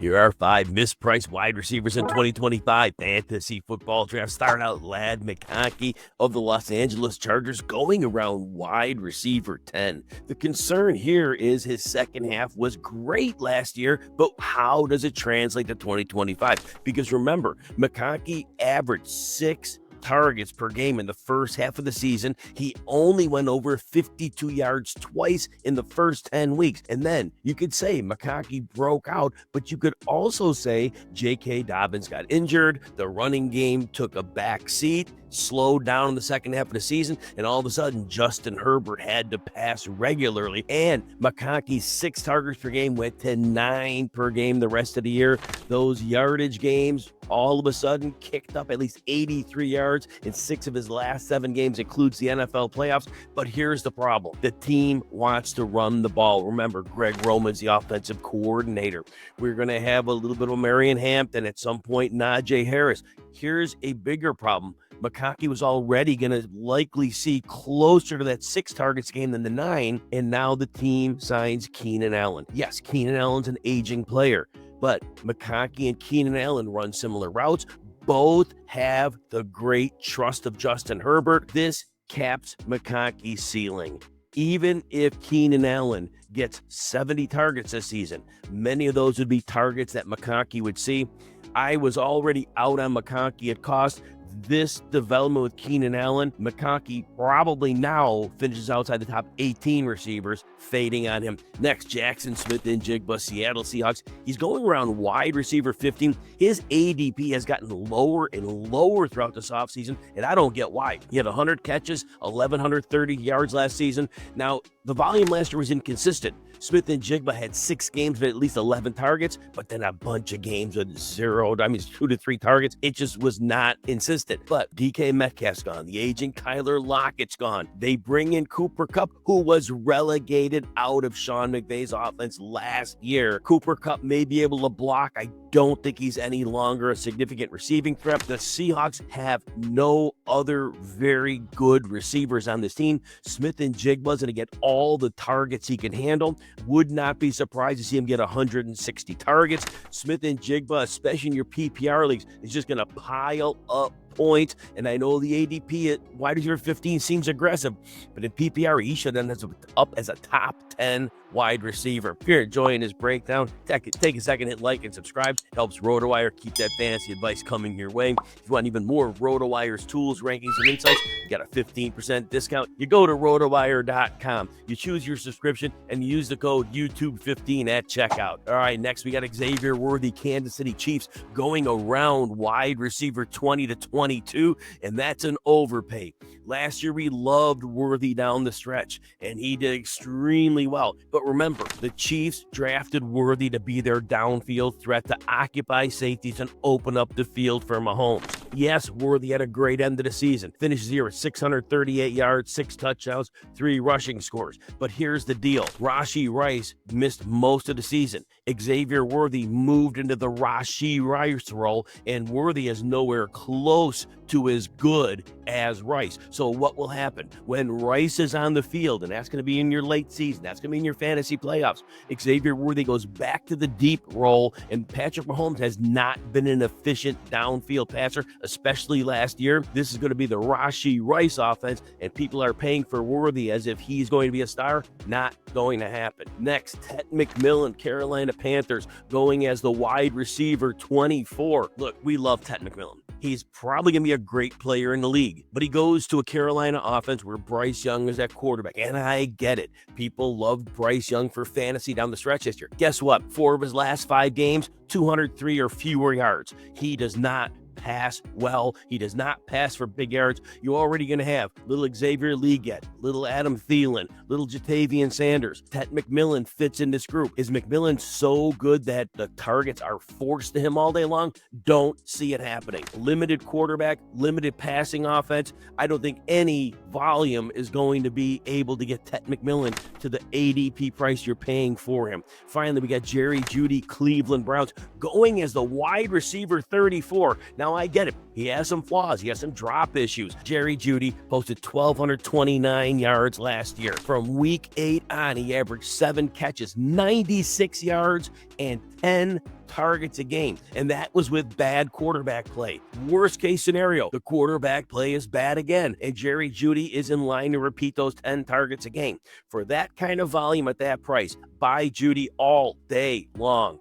Here are 5 mispriced wide receivers in 2025 fantasy football draft. Start out lad McConkey of the Los Angeles Chargers going around wide receiver 10. The concern here is his second half was great last year, but how does it translate to 2025? Because remember, McConkey averaged 6 targets per game in the first half of the season. He only went over 52 yards twice in the first 10 weeks. And then you could say McConkey broke out, but you could also say J.K. Dobbins got injured. The running game took a back seat, slowed down in the second half of the season, and all of a sudden Justin Herbert had to pass regularly. And McConkey's 6 targets per game went to 9 per game the rest of the year. Those yardage games all of a sudden kicked up at least 83 yards in 6 of his last 7 games, includes the NFL playoffs. But here's the problem. The team wants to run the ball. Remember, Greg Roman's the offensive coordinator. We're going to have a little bit of Marion Hampton at some point, Najee Harris. Here's a bigger problem. McConkey was already going to likely see closer to that 6 targets game than the 9, and now the team signs Keenan Allen. Yes, Keenan Allen's an aging player, but McConkey and Keenan Allen run similar routes. Both have the great trust of Justin Herbert. This caps McConkey's ceiling. Even if Keenan Allen gets 70 targets this season, many of those would be targets that McConkey would see. I was already out on McConkey at cost. This development with Keenan Allen, McConkey probably now finishes outside the top 18 receivers, fading on him. Next, Jaxon Smith-Njigba, Seattle Seahawks. He's going around wide receiver 15. His ADP has gotten lower and lower throughout this offseason, and I don't get why. He had 100 catches, 1,130 yards last season. Now, the volume last year was inconsistent. Smith-Njigba had 6 games with at least 11 targets, but then a bunch of games with 2 to 3 targets. It just was not consistent. But DK Metcalf's gone. The aging Kyler Lockett's gone. They bring in Cooper Kupp, who was relegated out of Sean McVay's offense last year. Cooper Kupp may be able to block. I don't think he's any longer a significant receiving threat. The Seahawks have no other very good receivers on this team. Smith-Njigba's going to get all the targets he can handle. Would not be surprised to see him get 160 targets. Smith-Njigba, especially in your PPR leagues, is just going to pile up points. And I know the ADP at wide receiver 15 seems aggressive, but in PPR, he should end up as a top 10 wide receiver. If you're enjoying this breakdown, take a second, hit like and subscribe. It helps RotoWire keep that fantasy advice coming your way. If you want even more RotoWire's tools, rankings, and insights, you got a 15% discount. You go to rotowire.com. You choose your subscription and use the code YouTube15 at checkout. All right, next we got Xavier Worthy, Kansas City Chiefs, going around wide receiver 20 to 22, and that's an overpay. Last year, we loved Worthy down the stretch, and he did extremely well. But remember, the Chiefs drafted Worthy to be their downfield threat, to occupy safeties and open up the field for Mahomes. Yes, Worthy had a great end of the season. Finished the year with 638 yards, 6 touchdowns, 3 rushing scores. But here's the deal. Rashee Rice missed most of the season. Xavier Worthy moved into the Rashee Rice role, and Worthy is nowhere close to as good as Rice. So what will happen when Rice is on the field, and that's going to be in your late season, that's going to be in your fantasy playoffs? Xavier Worthy goes back to the deep role, and Patrick Mahomes has not been an efficient downfield passer, especially last year. This is going to be the Rashee Rice offense, and people are paying for Worthy as if he's going to be a star. Not going to happen. Next, Tetairoa McMillan, Carolina Panthers, going as the wide receiver 24. Look, we love Tetairoa McMillan. He's probably going to be a great player in the league, but he goes to a Carolina offense where Bryce Young is at quarterback, and I get it. People loved Bryce Young for fantasy down the stretch this year. Guess what? 4 of his last 5 games, 203 or fewer yards. He does not pass well. He does not pass for big yards. You're already going to have little Xavier Legette, little Adam Thielen, little Jatavian Sanders. Tetairoa McMillan fits in this group. Is McMillan so good that the targets are forced to him all day long? Don't see it happening. Limited quarterback, limited passing offense. I don't think any volume is going to be able to get Tetairoa McMillan to the ADP price you're paying for him. Finally, we got Jeudy, Cleveland Browns, going as the wide receiver 34. Now, Now I get it. He has some flaws. He has some drop issues. Jerry Jeudy posted 1,229 yards last year. From week 8 on, he averaged 7 catches, 96 yards, and 10 targets a game. And that was with bad quarterback play. Worst case scenario, the quarterback play is bad again, and Jerry Jeudy is in line to repeat those 10 targets a game. For that kind of volume at that price, buy Jeudy all day long.